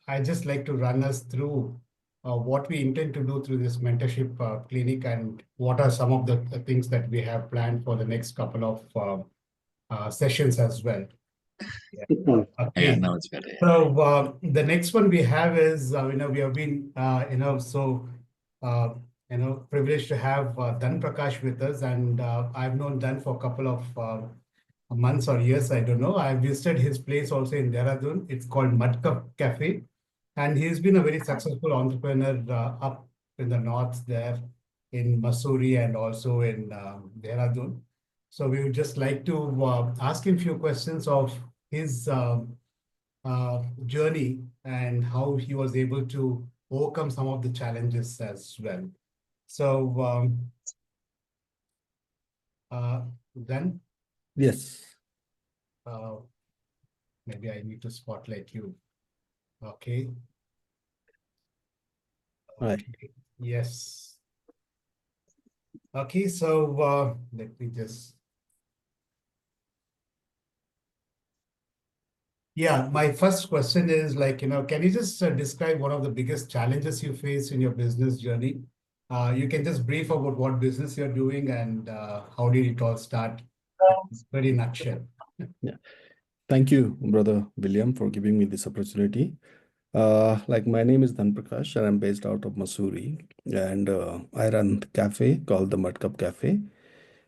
I just like to run us through what we intend to do through this mentorship clinic and what are some of the things that we have planned for the next couple of sessions as well. Yeah. Yeah, Okay. now it's better. So the next one we have is, we have been, uh, privileged to have Dhan Prakash with us, and I've known Dhan for a couple of months or years, I don't know. I visited his place also in Dehradun. It's called Mudcup Cafe, and he's been a very successful entrepreneur up in the north there in Mussoorie and also in Dehradun. So we would just like to ask him a few questions of his journey and how he was able to overcome some of the challenges as well. So then Yes. uh, maybe I need to spotlight you. Okay. Right. Okay. Yes. Okay, so let me just. Yeah, my first question is like, can you just describe one of the biggest challenges you face in your business journey? You can just brief about what business you're doing and how did it all start? Very nutshell. Yeah. Thank you, Brother William, for giving me this opportunity. Like my name is Dhan Prakash and I'm based out of Mussoorie, and I run the cafe called the Mudcup Cafe.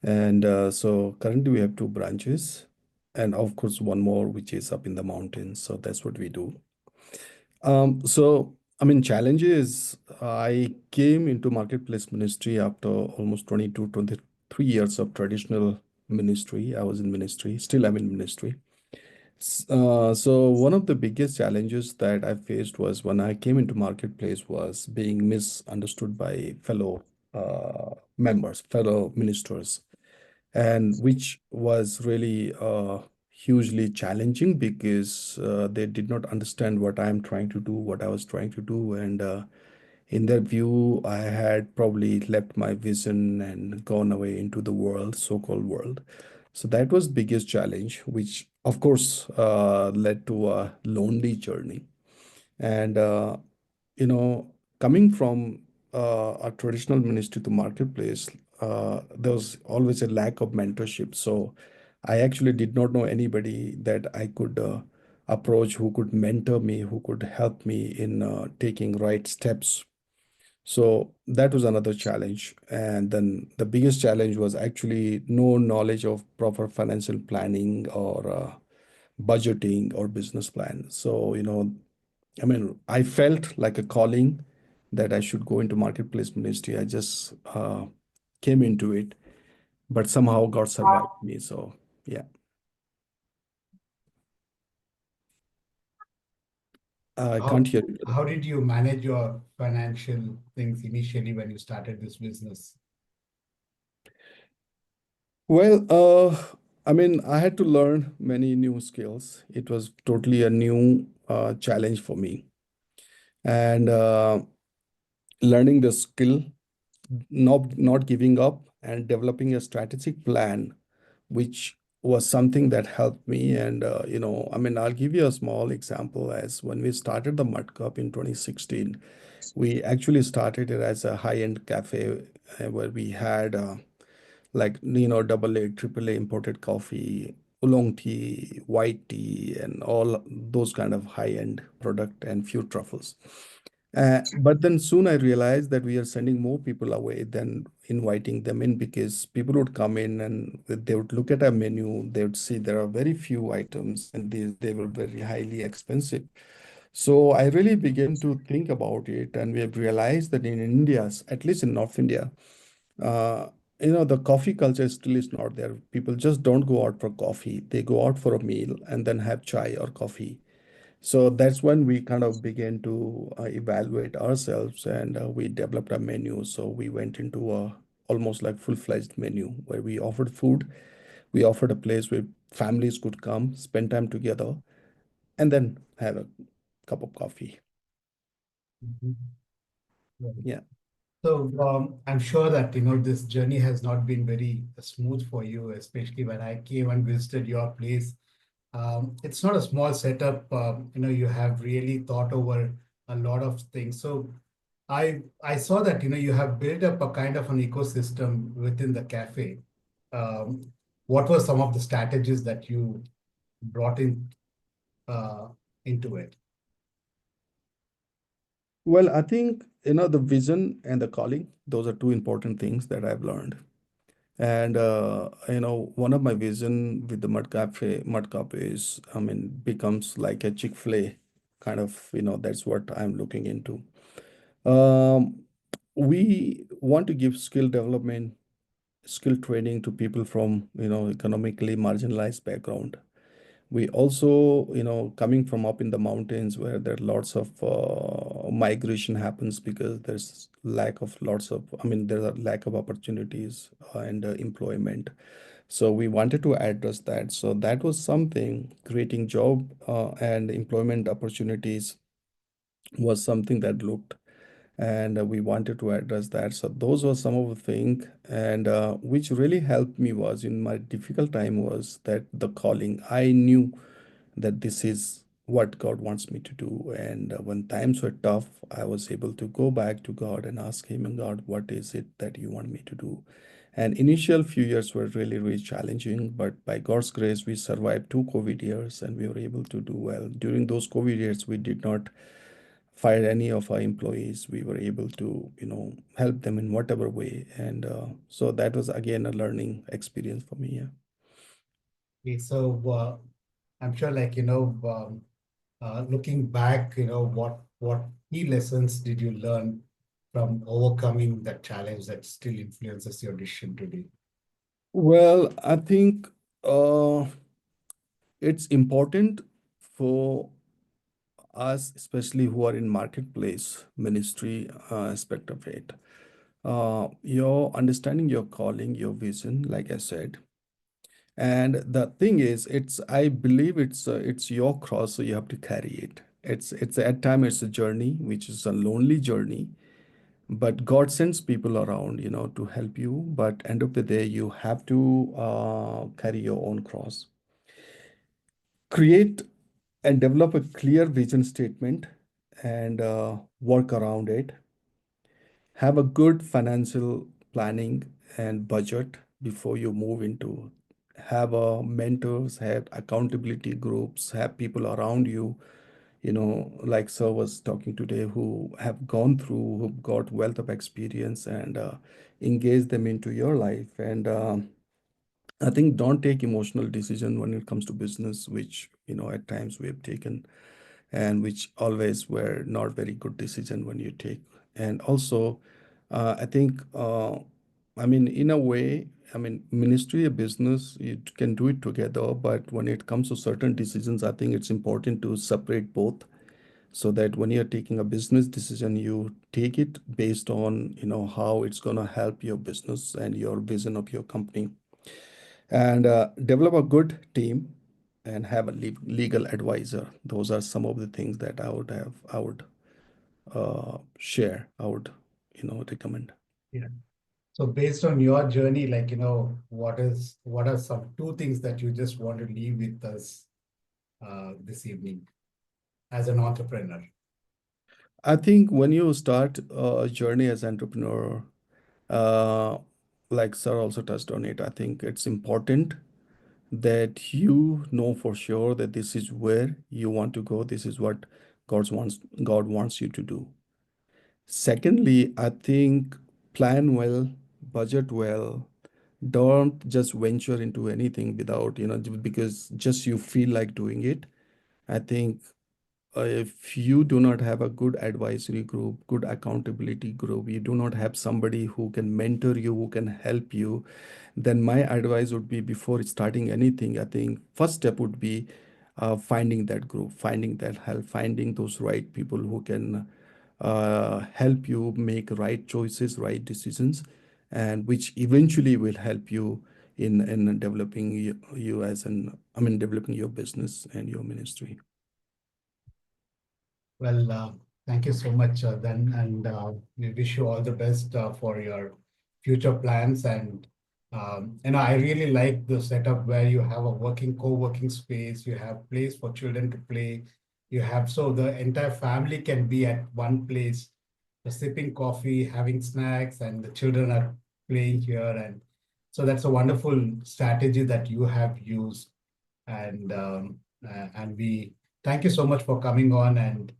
And so currently we have two branches, and of course one more which is up in the mountains. So that's what we do. So I mean, challenges. I came into marketplace ministry after almost 22, 23 years of traditional ministry. I was in ministry, still I'm in ministry. So one of the biggest challenges that I faced was when I came into marketplace was being misunderstood by fellow members, fellow ministers, and which was really hugely challenging because they did not understand what I'm trying to do, what I was trying to do, and in their view, I had probably left my vision and gone away into the world, so-called world. So that was biggest challenge, which of course led to a lonely journey. And you know, coming from a traditional ministry to marketplace, there was always a lack of mentorship. So I actually did not know anybody that I could approach who could mentor me, who could help me in taking right steps. So that was another challenge. And then the biggest challenge was actually no knowledge of proper financial planning or budgeting or business plan. So, I mean, I felt like a calling that I should go into marketplace ministry. I just came into it, but somehow God survived me. So, yeah. I How, can't hear you. how did you manage your financial things initially when you started this business? Well, I mean, I had to learn many new skills. It was totally a new challenge for me. And learning the skill, not giving up, and developing a strategic plan, which was something that helped me. And I mean, I'll give you a small example. As when we started the Mud Cup in 2016, we actually started it as a high-end cafe where we had like double A, triple A imported coffee, oolong tea, white tea, and all those kind of high-end product and few truffles. But then soon I realized that we are sending more people away than inviting them in, because people would come in and they would look at our menu, they would see there are very few items and they were very highly expensive. So I really began to think about it, and we have realized that in India, at least in North India, uh, the coffee culture still is not there. People just don't go out for coffee. They go out for a meal and then have chai or coffee. So that's when we kind of began to evaluate ourselves, and we developed a menu. So we went into a almost like full-fledged menu where we offered food. We offered a place where families could come, spend time together, and then have a cup of coffee. Mhm. Right. Yeah. So I'm sure that this journey has not been very smooth for you, especially when I came and visited your place. It's not a small setup. You have really thought over a lot of things. So I saw that you have built up a kind of an ecosystem within the cafe. Um, what were some of the strategies that you brought in uh, into it? Well, I think, the vision and the calling, those are two important things that I've learned. And one of my vision with the Mudcup is, I mean, becomes like a Chick-fil-A kind of, that's what I'm looking into. Um, we want to give skill development, skill training to people from, economically marginalized background. We also, coming from up in the mountains where there are lots of migration happens because there's lack of lots of, I mean, there's a lack of opportunities and employment. So we wanted to address that. So that was something, creating job and employment opportunities was something that looked, and we wanted to address that. So those were some of the things, and which really helped me was in my difficult time was that the calling. I knew that this is what God wants me to do. And when times were tough, I was able to go back to God and ask Him, and God, what is it that you want me to do? And initial few years were really, really challenging, but by God's grace, we survived two COVID years and we were able to do well. During those COVID years, we did not fire any of our employees. We were able to, help them in whatever way. And so that was again a learning experience for me. Yeah. Okay, so I'm sure, looking back, what key lessons did you learn from overcoming that challenge that still influences your decision today? Well, I think uh, it's important for us, especially who are in marketplace ministry aspect of it. Your understanding your calling, your vision, like I said. And the thing is, I believe it's your cross, so you have to carry it. It's at time it's a journey, which is a lonely journey, but God sends people around, to help you. But end of the day, you have to carry your own cross. Create and develop a clear vision statement and work around it. Have a good financial planning and budget before you move into. Have mentors, have accountability groups, have people around you, like Sir was talking today, who have gone through, who've got wealth of experience, and engage them into your life. And I think don't take emotional decision when it comes to business, which at times we have taken, and which always were not very good decision when you take. And also, I think, I mean, in a way, I mean, ministry of business, you can do it together, but when it comes to certain decisions, I think it's important to separate both so that when you're taking a business decision, you take it based on, how it's going to help your business and your vision of your company. And develop a good team and have a legal advisor. Those are some of the things that I would share, I would, recommend. Yeah. So based on your journey, what are some two things that you just want to leave with us this evening as an entrepreneur? I think when you start a journey as entrepreneur, uh, like Sir also touched on it, I think it's important that you know for sure that this is where you want to go. This is what God wants you to do. Secondly, I think plan well, budget well. Don't just venture into anything without, because just you feel like doing it. I think if you do not have a good advisory group, good accountability group, you do not have somebody who can mentor you, who can help you, then my advice would be before starting anything, I think first step would be finding that group, finding that help, finding those right people who can help you make right choices, right decisions, and which eventually will help you in developing you as an, I mean, developing your business and your ministry. Well, thank you so much, then, and we wish you all the best for your future plans and I really like the setup where you have a co-working space, you have place for children to play, you have so the entire family can be at one place, sipping coffee, having snacks, and the children are playing here. And so that's a wonderful strategy that you have used. And we thank you so much for coming on and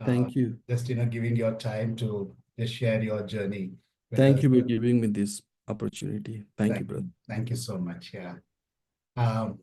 uh, Thank you. just giving your time to just share your journey with Thank us. you for giving me this opportunity. Thank you, Thank, brother. thank you so much. Yeah. Um,